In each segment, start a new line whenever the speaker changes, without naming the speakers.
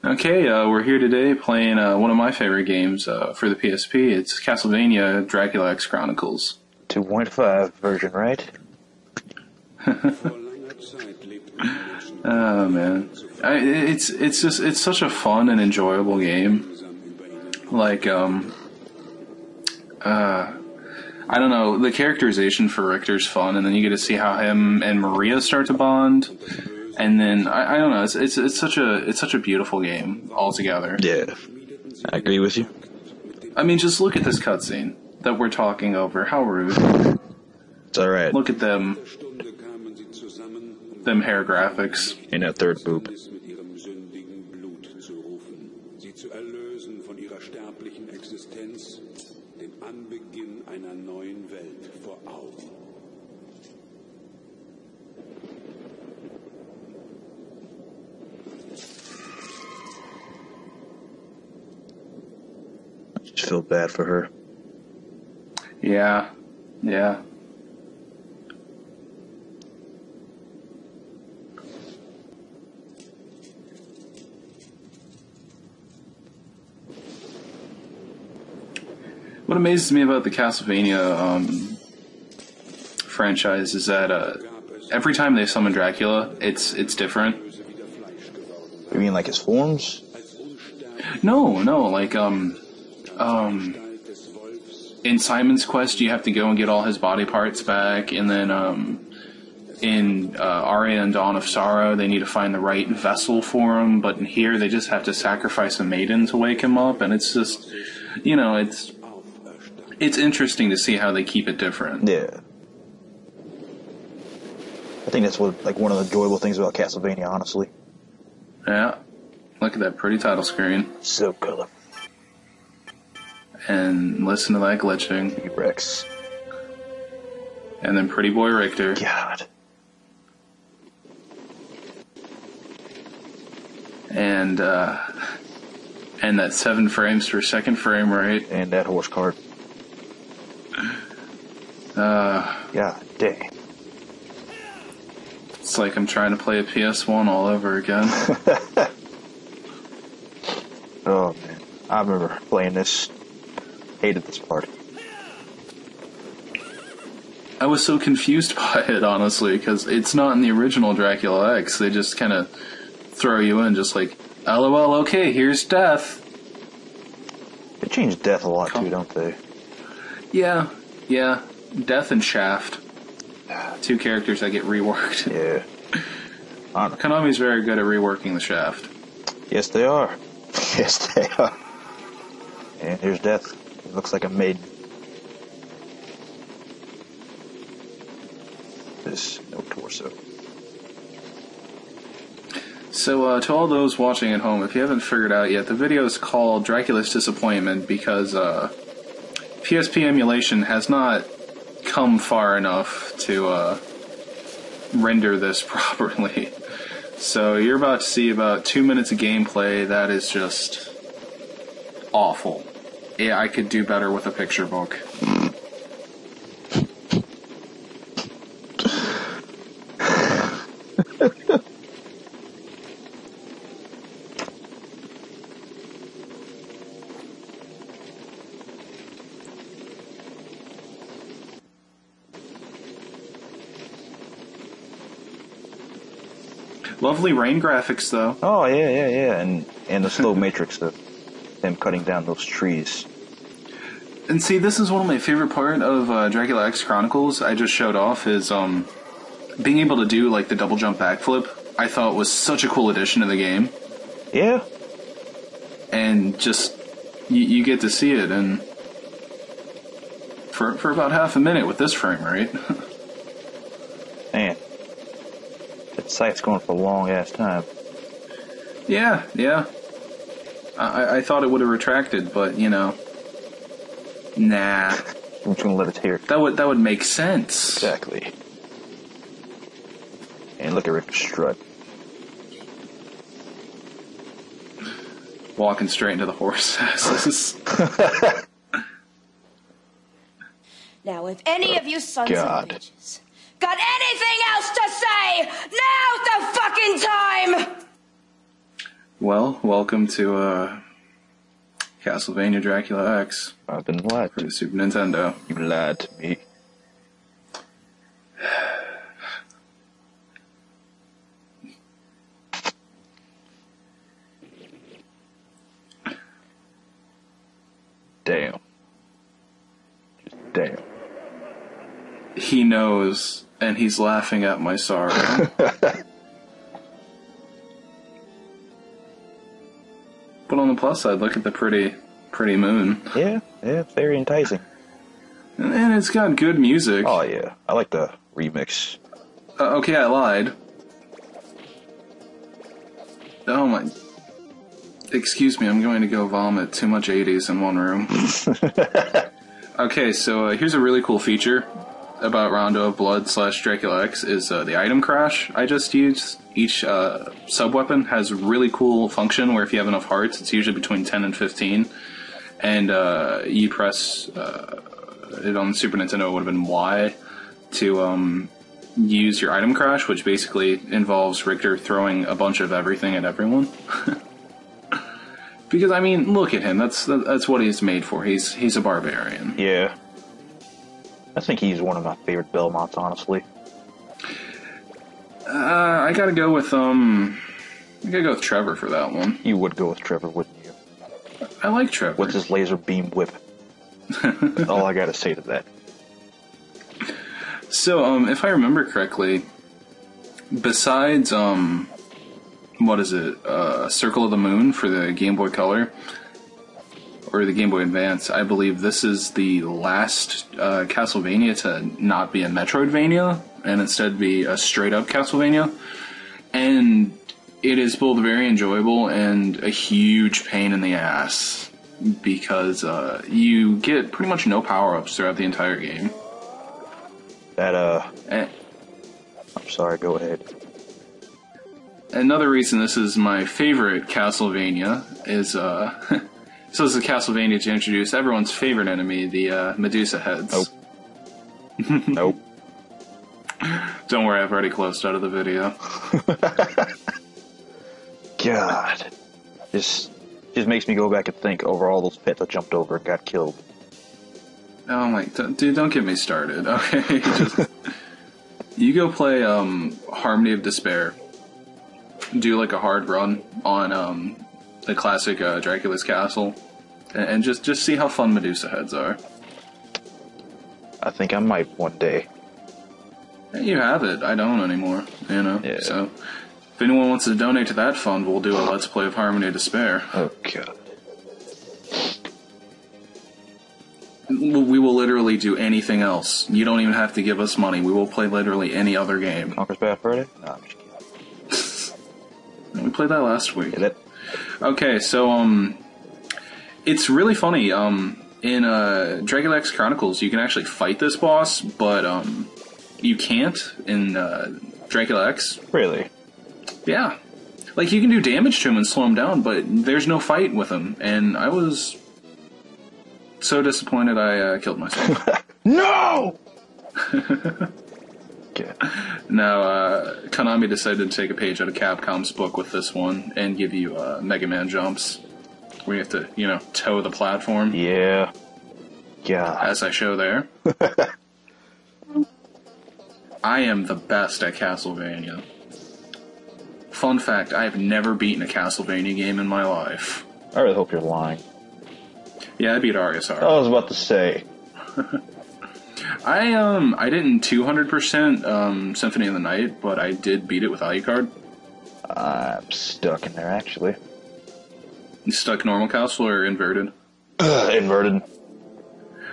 Okay, we're here today playing one of my favorite games for the PSP. It's Castlevania Dracula X Chronicles.
2.5 version, right?
Oh man, it's such a fun and enjoyable game. Like I don't know, the characterization for Richter's fun, and then you get to see how him and Maria start to bond. And then I don't know. It's such a beautiful game altogether.
Yeah, I agree with you.
I mean, just look at this cutscene that we're talking over. How rude!
It's all right.
Look at them hair graphics.
In that third boob. Just feel bad for her.
Yeah. What amazes me about the Castlevania franchise is that every time they summon Dracula, it's different.
You mean like his forms?
No, like in Simon's Quest, you have to go and get all his body parts back, and then in Aria and Dawn of Sorrow, they need to find the right vessel for him. But in here, they just have to sacrifice a maiden to wake him up, and it's just, it's interesting to see how they keep it different.
Yeah. I think that's one of the enjoyable things about Castlevania, honestly.
Yeah. Look at that pretty title screen.
So colorful.
And listen to that glitching.
T-Rex.
And then Pretty Boy Richter.
God.
And that 7 frames per second frame rate.
And that horse cart. God dang.
It's like I'm trying to play a PS1 all over again.
Oh man. I remember playing this. Hated this part.
I was so confused by it, honestly, because it's not in the original Dracula X. They just kind of throw you in, just like, LOL, okay, here's death.
They change death a lot too, don't they?
Yeah. Death and Shaft. 2 characters that get reworked.
Yeah.
Konami's very good at reworking the Shaft.
Yes, they are. Yes, they are. And here's death. It looks like a maiden. There's no torso.
So, to all those watching at home, if you haven't figured out yet, the video is called Dracula's Disappointment because PSP emulation has not come far enough to render this properly. So you're about to see about 2 minutes of gameplay that is just awful. Yeah, I could do better with a picture book. Lovely rain graphics, though.
Oh, yeah. And the slow matrix of them cutting down those trees.
And see, this is one of my favorite part of Dracula X Chronicles. I just showed off is being able to do like the double jump backflip. I thought was such a cool addition to the game.
Yeah.
And just you get to see it, and for about half a minute with this frame rate.
Man, that site's going for a long ass time.
Yeah. I thought it would have retracted, but nah.
I'm just gonna let it here.
That would make sense.
Exactly. And look at Rick strut.
Walking straight into the horse asses.
Now, if any of you sons
God.
of bitches got anything else to say, now's the fucking time!
Well, welcome to Castlevania Dracula X
I've been lied
for
to.
the Super Nintendo.
You lied to me. Damn. Just damn.
He knows, and he's laughing at my sorrow. But on the plus side, look at the pretty moon.
Yeah, it's very enticing.
And it's got good music.
Oh, yeah. I like the remix.
Okay, I lied. Oh my... Excuse me, I'm going to go vomit too much 80s in one room. Okay, so here's a really cool feature about Rondo of Blood / Dracula X is the item crash I just used. Each sub-weapon has a really cool function where if you have enough hearts, it's usually between 10 and 15, and you press it on the Super Nintendo, it would have been Y to use your item crash, which basically involves Richter throwing a bunch of everything at everyone. Because, I mean, look at him. That's what he's made for. He's a barbarian.
Yeah. I think he's one of my favorite Belmonts, honestly.
I gotta go with Trevor for that one.
You would go with Trevor, wouldn't you?
I like Trevor.
With his laser beam whip. That's all I gotta say to that.
So, if I remember correctly, besides, what is it, Circle of the Moon for the Game Boy Color, or the Game Boy Advance, I believe this is the last Castlevania to not be a Metroidvania, and instead be a straight-up Castlevania. And it is both very enjoyable and a huge pain in the ass, because you get pretty much no power-ups throughout the entire game.
I'm sorry, go ahead.
Another reason this is my favorite Castlevania is, so this is a Castlevania to introduce everyone's favorite enemy, the Medusa heads.
Nope. Nope.
Don't worry, I've already closed out of the video.
God. Just makes me go back and think over all those pets I jumped over and got killed.
Oh my, dude, don't get me started, okay? You go play Harmony of Despair. Do like a hard run on the classic Dracula's Castle, and just see how fun Medusa heads are.
I think I might one day.
You have it. I don't anymore. You know.
Yeah.
So, if anyone wants to donate to that fund, we'll do a Let's Play of Harmony of Despair.
Oh God.
We will literally do anything else. You don't even have to give us money. We will play literally any other game.
Conker's Bad Friday? No, I'm just kidding.
We played that last week.
Get it?
Okay, so it's really funny. In Dracula X Chronicles, you can actually fight this boss, but you can't in Dracula X.
Really?
Yeah, like you can do damage to him and slow him down, but there's no fight with him, and I was so disappointed I killed myself.
No! Okay.
Now, Konami decided to take a page out of Capcom's book with this one and give you Mega Man jumps, where you have to, toe the platform.
Yeah. Yeah.
As I show there. I am the best at Castlevania. Fun fact, I have never beaten a Castlevania game in my life.
I really hope you're lying.
Yeah, I beat Argasar.
I was about to say.
I didn't 200% Symphony of the Night, but I did beat it with Alucard.
I'm stuck in there, actually.
You stuck normal castle or inverted?
Inverted.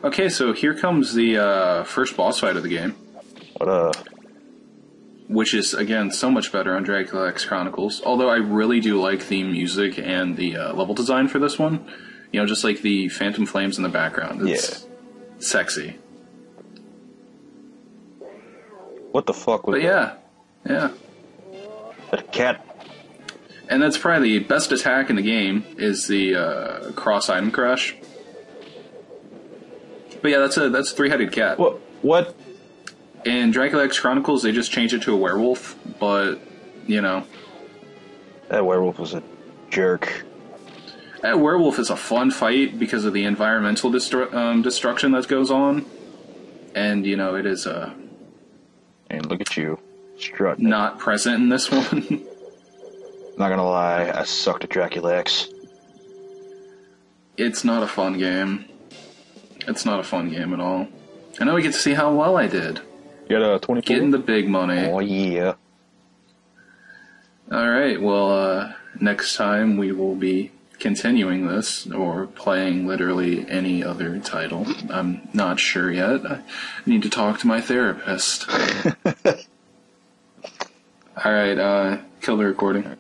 Okay, so here comes the first boss fight of the game. Which is, again, so much better on Dracula X Chronicles. Although I really do like the music and the level design for this one. Just like the Phantom Flames in the background. It's sexy.
What the fuck was
But yeah.
that? A cat?
And that's probably the best attack in the game, is the cross-item crash. But yeah, that's a three-headed cat.
What?
In Dracula X Chronicles, they just changed it to a werewolf, but,
That werewolf was a jerk.
Werewolf is a fun fight because of the environmental destruction that goes on. And, you know, it is
And look at you, strutting.
not present in this one.
Not gonna lie, I sucked at Dracula X.
It's not a fun game. It's not a fun game at all. And now we get to see how well I did.
You got a 24?
Getting the big money.
Oh, yeah.
Alright, well, next time we will be continuing this, or playing literally any other title. I'm not sure yet. I need to talk to my therapist. Alright, kill the recording.